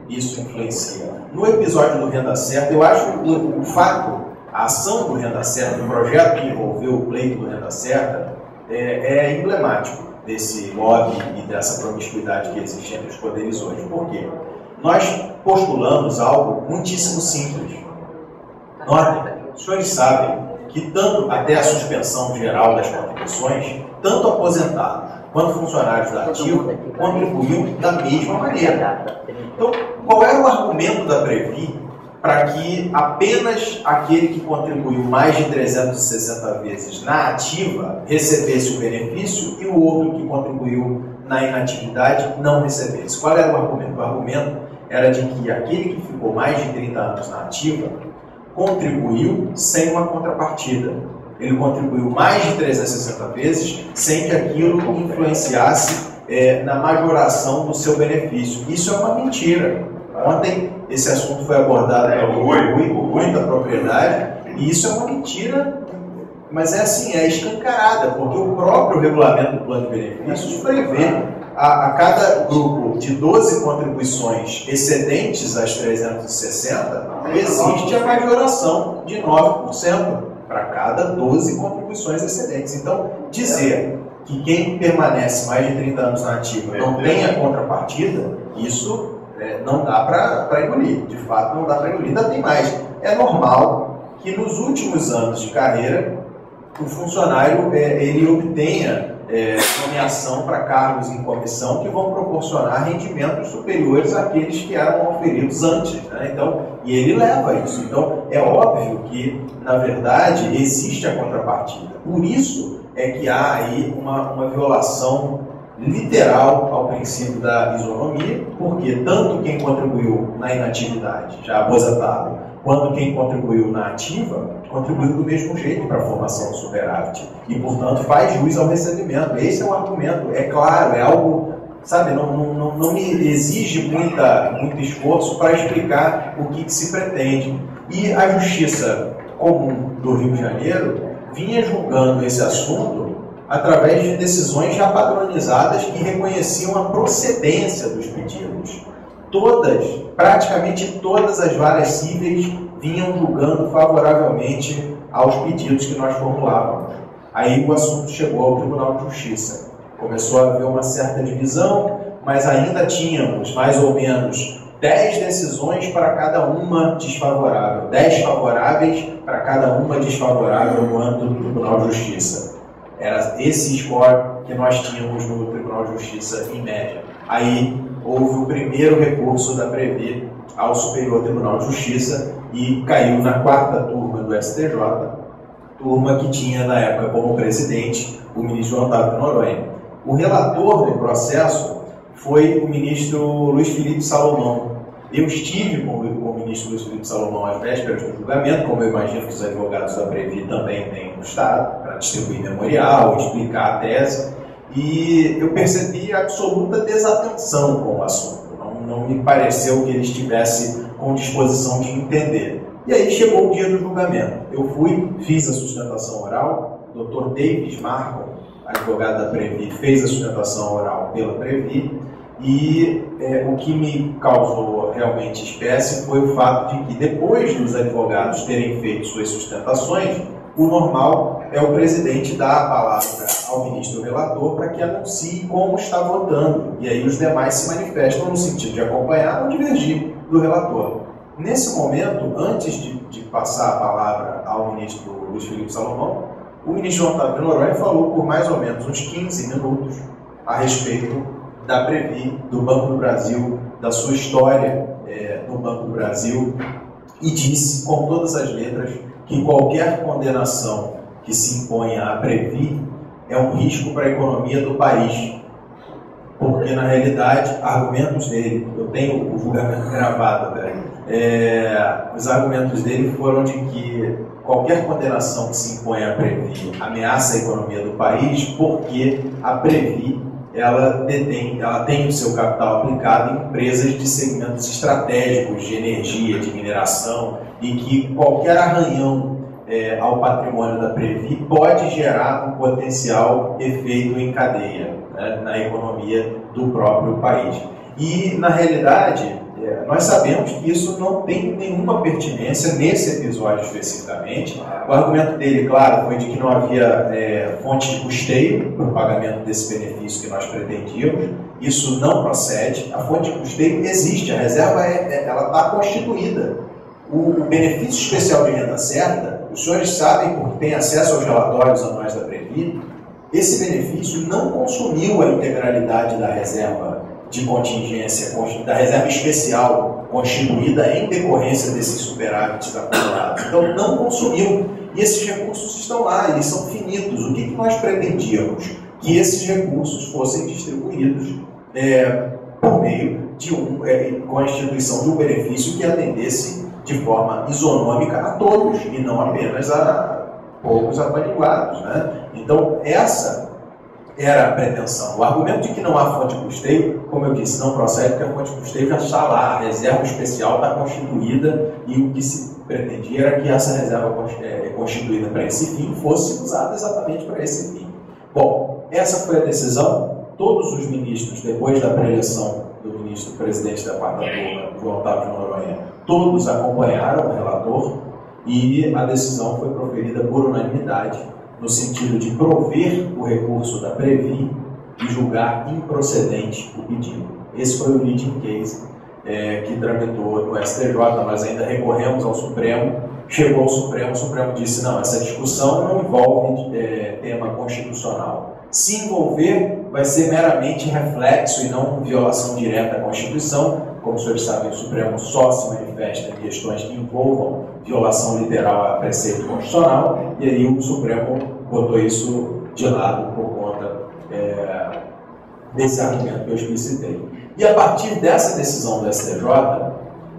isso influencia. No episódio do Renda Certa, eu acho que o fato, a ação do Renda Certa, o projeto que envolveu o pleito do Renda Certa, é emblemático desse lobby e dessa promiscuidade que existe entre os poderes hoje. Por quê? Nós postulamos algo muitíssimo simples. Notem, os senhores sabem que tanto até a suspensão geral das contribuições, tanto aposentados quanto funcionários da ativa contribuíam da mesma maneira. Então, qual era o argumento da Previ para que apenas aquele que contribuiu mais de 360 vezes na ativa recebesse o benefício e o outro que contribuiu na inatividade não recebesse? Qual era o argumento? O argumento era de que aquele que ficou mais de 30 anos na ativa contribuiu sem uma contrapartida. Ele contribuiu mais de 360 vezes sem que aquilo influenciasse na majoração do seu benefício. Isso é uma mentira. Ontem esse assunto foi abordado pelo Rui da propriedade, e isso é uma mentira, mas é escancarada, porque o próprio regulamento do plano de benefícios prevê a cada grupo de 12 contribuições excedentes às 360, existe a majoração de 9% para cada 12 contribuições excedentes. Então, dizer que quem permanece mais de 30 anos na ativa não tem a contrapartida, isso não dá para engolir. De fato, não dá para engolir. Ainda tem mais. É normal que nos últimos anos de carreira o funcionário ele obtenha nomeação para cargos em comissão que vão proporcionar rendimentos superiores àqueles que eram oferidos antes, né? Então, e ele leva isso. Então, é óbvio que, na verdade, existe a contrapartida. Por isso é que há aí uma violação literal ao princípio da isonomia, porque tanto quem contribuiu na inatividade, já aposentado, quanto quem contribuiu na ativa, contribuiu do mesmo jeito para a formação do superávit. E, portanto, faz jus ao recebimento. Esse é um argumento, é claro, é algo, sabe, não me exige muito esforço para explicar o que se pretende. E a Justiça Comum do Rio de Janeiro vinha julgando esse assunto através de decisões já padronizadas que reconheciam a procedência dos pedidos. Praticamente todas as varas cíveis vinham julgando favoravelmente aos pedidos que nós formulávamos. Aí o assunto chegou ao Tribunal de Justiça. Começou a haver uma certa divisão, mas ainda tínhamos mais ou menos 10 decisões para cada uma desfavorável, 10 favoráveis para cada uma desfavorável no âmbito do Tribunal de Justiça. Era esse score que nós tínhamos no Tribunal de Justiça em média. Aí houve o primeiro recurso da Previ ao Superior Tribunal de Justiça e caiu na 4ª turma do STJ, turma que tinha na época como presidente o ministro Otávio Noronha. O relator do processo foi o ministro Luiz Felipe Salomão. Eu estive com o ministro Luiz Felipe Salomão às vésperas do julgamento, como eu imagino que os advogados da Previ também têm no Estado, para distribuir memorial, explicar a tese, e eu percebi absoluta desatenção com o assunto. Não me pareceu que ele estivesse com disposição de entender. E aí chegou o dia do julgamento. Eu fiz a sustentação oral, o Dr. Davis Marcon, advogado da Previ, fez a sustentação oral pela Previ, e o que me causou realmente espécie foi o fato de que, depois dos advogados terem feito suas sustentações, o normal é o presidente dar a palavra ao ministro relator para que anuncie como está votando, e aí os demais se manifestam no sentido de acompanhar ou divergir do relator. Nesse momento, antes de passar a palavra ao ministro Luiz Felipe Salomão, o ministro Otávio Noronha falou por mais ou menos uns 15 minutos a respeito da Previ, do Banco do Brasil, da sua história no Banco do Brasil, e disse com todas as letras que qualquer condenação que se imponha à Previ é um risco para a economia do país. Porque, na realidade, argumentos dele, eu tenho o julgamento gravado, os argumentos dele foram de que qualquer condenação que se imponha à Previ ameaça a economia do país, porque a Previ ela tem o seu capital aplicado em empresas de segmentos estratégicos de energia, de mineração, e que qualquer arranhão ao patrimônio da Previ pode gerar um potencial efeito em cadeia, né, na economia do próprio país. E, na realidade, Nós sabemos que isso não tem nenhuma pertinência nesse episódio especificamente. O argumento dele, claro, foi de que não havia fonte de custeio para o pagamento desse benefício que nós pretendíamos. Isso não procede. A fonte de custeio existe, a reserva ela está constituída. O benefício especial de renda certa, os senhores sabem, porque têm acesso aos relatórios anuais da Previ, esse benefício não consumiu a integralidade da reserva de contingência, da reserva especial constituída em decorrência desses superávites acumulados. Então, não consumiu. E esses recursos estão lá, eles são finitos. O que nós pretendíamos? Que esses recursos fossem distribuídos por meio de com a instituição de um benefício que atendesse de forma isonômica a todos, e não apenas a poucos apaniguados, né? Então, essa era a pretensão. O argumento de que não há fonte de custeio, como eu disse, não procede, porque a fonte de custeio já está lá, a reserva especial está constituída, e o que se pretendia era que essa reserva constituída para esse fim fosse usada exatamente para esse fim. Bom, essa foi a decisão. Todos os ministros, depois da preleção do ministro presidente da quarta turma, João Otávio de Noronha, todos acompanharam o relator, e a decisão foi proferida por unanimidade, no sentido de prover o recurso da Previ e julgar improcedente o pedido. Esse foi o leading case que tramitou no STJ. Nós ainda recorremos ao Supremo, chegou ao Supremo, o Supremo disse: não, essa discussão não envolve tema constitucional. Se envolver, vai ser meramente reflexo e não violação direta à Constituição. Como os senhores sabem, o Supremo só se manifesta em questões que envolvam violação literal a preceito constitucional, e aí o Supremo botou isso de lado por conta desse argumento que eu explicitei. E a partir dessa decisão do STJ,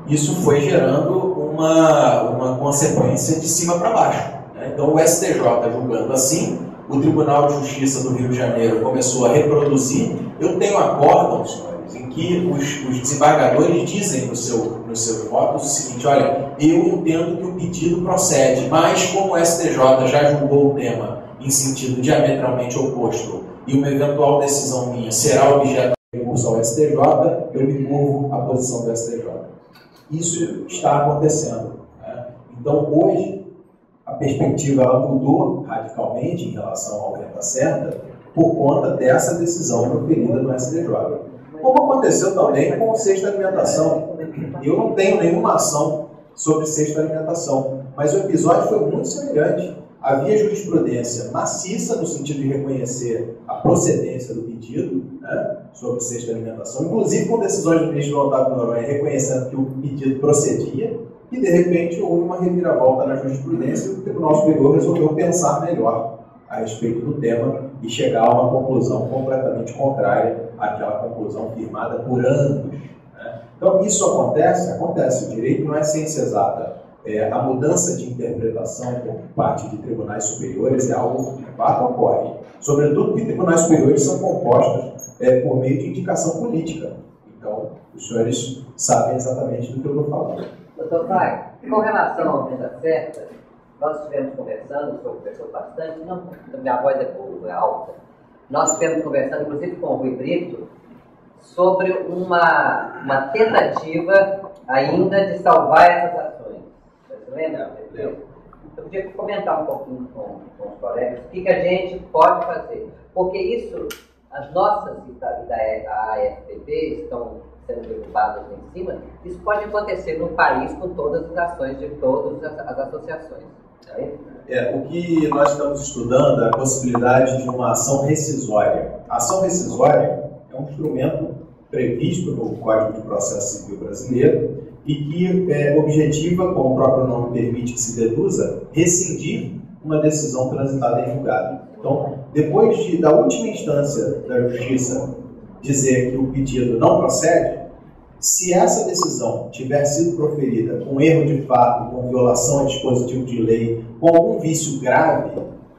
isso foi gerando uma consequência de cima para baixo, né? Então o STJ julgando assim, o Tribunal de Justiça do Rio de Janeiro começou a reproduzir. Eu tenho acórdão, senhores, em que os desembargadores dizem nos seus votos o seguinte: olha, eu entendo que o pedido procede, mas como o STJ já julgou o tema em sentido diametralmente oposto e uma eventual decisão minha será objeto de recurso ao STJ, eu me curvo à posição do STJ. Isso está acontecendo, né? Então, hoje, a perspectiva ela mudou radicalmente em relação ao renda certa por conta dessa decisão proferida no STJ. Como aconteceu também com o sexta alimentação. Eu não tenho nenhuma ação sobre sexta alimentação, mas o episódio foi muito semelhante. Havia jurisprudência maciça no sentido de reconhecer a procedência do pedido, né, sobre sexta alimentação, inclusive com decisões do ministro Otávio de Noronha reconhecendo que o pedido procedia, e de repente houve uma reviravolta na jurisprudência e o Tribunal Superior resolveu pensar melhor a respeito do tema e chegar a uma conclusão completamente contrária àquela conclusão firmada por anos, né? Então isso acontece. O direito não é ciência exata. A mudança de interpretação por parte de tribunais superiores é algo que de fato ocorre. Sobretudo porque tribunais superiores são compostos por meio de indicação política. Então, os senhores sabem exatamente do que eu estou falando. Doutor Pai, com relação ao renda certa, nós estivemos conversando, o senhor conversou bastante, não, minha voz é alta, nós estivemos conversando, inclusive com o Rui Brito, sobre uma tentativa ainda de salvar essas ações. Você lembra? Eu podia comentar um pouquinho com os colegas o que a gente pode fazer, porque isso, as nossas e da AFPB estão sendo derrubadas em cima, isso pode acontecer no país com todas as ações de todas as associações. O que nós estamos estudando é a possibilidade de uma ação rescisória. A ação rescisória é um instrumento previsto no Código de Processo Civil brasileiro e que objetiva, como o próprio nome permite que se deduza, rescindir uma decisão transitada em julgado. Então, depois da última instância da Justiça dizer que o pedido não procede, se essa decisão tiver sido proferida com erro de fato, com violação a dispositivo de lei, com algum vício grave,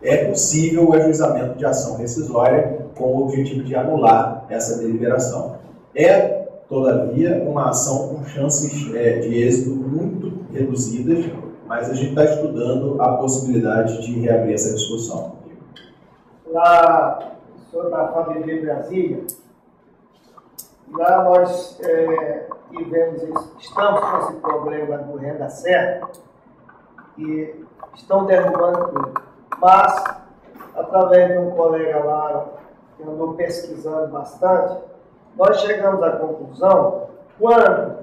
é possível o ajuizamento de ação rescisória com o objetivo de anular essa deliberação. Todavia, uma ação com chances de êxito muito reduzidas, mas a gente está estudando a possibilidade de reabrir essa discussão. Lá, o senhor da FABB Brasília, lá nós estamos com esse problema do renda certa e estão derrubando tudo. Mas, através de um colega lá, que andou pesquisando bastante, nós chegamos à conclusão, quando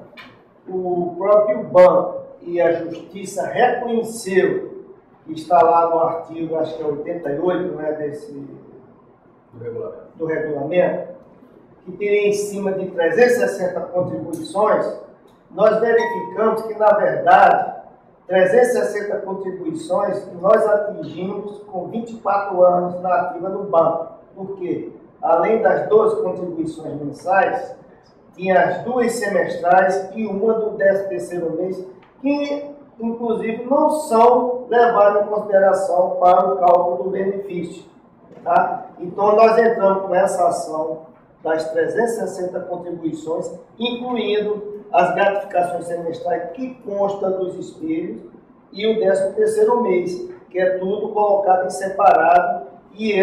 o próprio banco e a justiça reconheceu, que está lá no artigo, acho que é 88, né, do regulamento, que teria em cima de 360 contribuições, nós verificamos que, na verdade, 360 contribuições nós atingimos com 24 anos na ativa do banco. Por quê? Além das 12 contribuições mensais, tinha as 2 semestrais e uma do 13º mês, que, inclusive, não são levadas em consideração para o cálculo do benefício. Tá? Então, nós entramos com essa ação das 360 contribuições, incluindo as gratificações semestrais que consta dos espelhos e o 13º mês, que é tudo colocado em separado e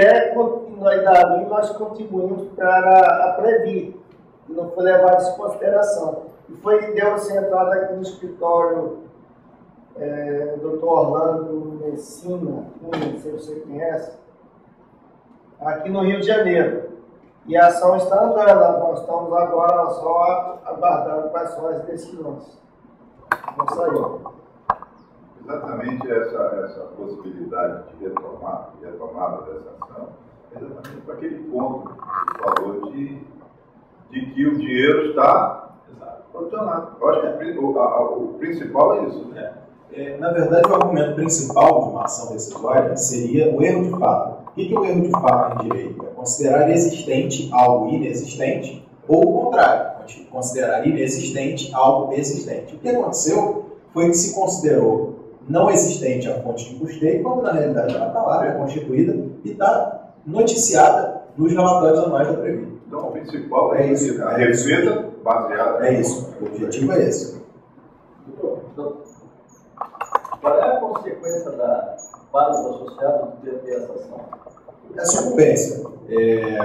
dali nós contribuímos para a Previ, que não foi levado em consideração. E deu-se entrada aqui no escritório Dr. Orlando Messina, não sei se você conhece, aqui no Rio de Janeiro. E a ação está andando, nós estamos agora só aguardando quais são as decisões. Vamos sair. Exatamente essa possibilidade de retomada dessa ação, exatamente para aquele ponto que você falou de que o dinheiro está posicionado. Eu acho que o principal é isso, né? Na verdade, o argumento principal de uma ação decisória seria o erro de fato. O que é o erro de fato em direito? É considerar existente algo inexistente ou o contrário, considerar inexistente algo existente. O que aconteceu foi que se considerou não existente a fonte de custeio, quando na realidade ela está lá, é constituída e está noticiada nos relatórios anuais da Previ. Então, o principal é isso, a receita baseada... É isso, o objetivo é esse. Qual é a consequência para os associados de ter essa ação? A sucumbência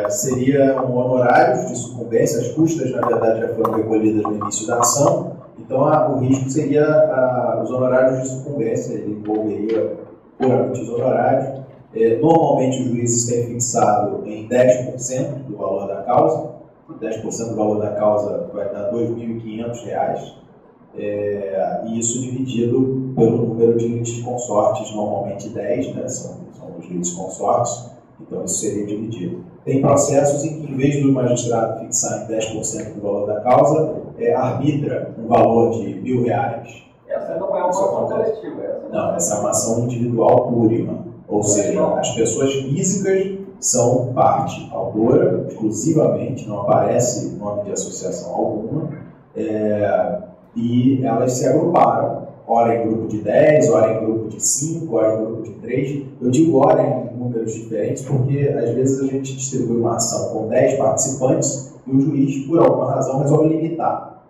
seria um honorários de sucumbência, as custas, na verdade, já foram recolhidas no início da ação, então o risco seria os honorários de sucumbência, ele envolveria puramente os honorários. Normalmente, os juízes têm fixado em 10% do valor da causa, 10% do valor da causa vai dar R$ 2.500, e isso dividido pelo número de litisconsortes, normalmente 10, né, são os litisconsortes, então isso seria dividido. Tem processos em que, em vez do magistrado fixar em 10% do valor da causa, arbitra um valor de R$ 1.000. Essa não é uma ação coletiva. Não, essa é uma ação individual púrima, ou seja, as pessoas físicas são parte autora, exclusivamente, não aparece nome de associação alguma, e elas se agruparam, ora em grupo de 10, ora em grupo de 5, ora em grupo de 3. Eu digo ora em números diferentes porque às vezes a gente distribui uma ação com 10 participantes e o juiz, por alguma razão, resolve limitar.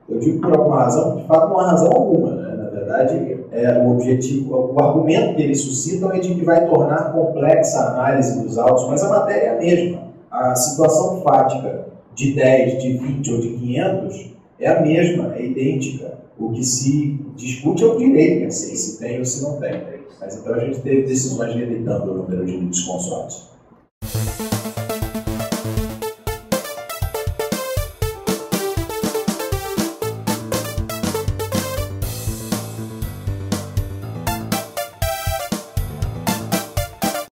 Eu digo por alguma razão, de fato não há razão alguma, né? Na verdade, o objetivo, o argumento que eles suscitam é de que vai tornar complexa a análise dos autos, mas a matéria é a mesma. A situação fática de 10, de 20 ou de 500 é a mesma, é idêntica. O que se discute é o direito, se tem ou se não tem. Mas então a gente teve decisões limitando o número de litisconsortes.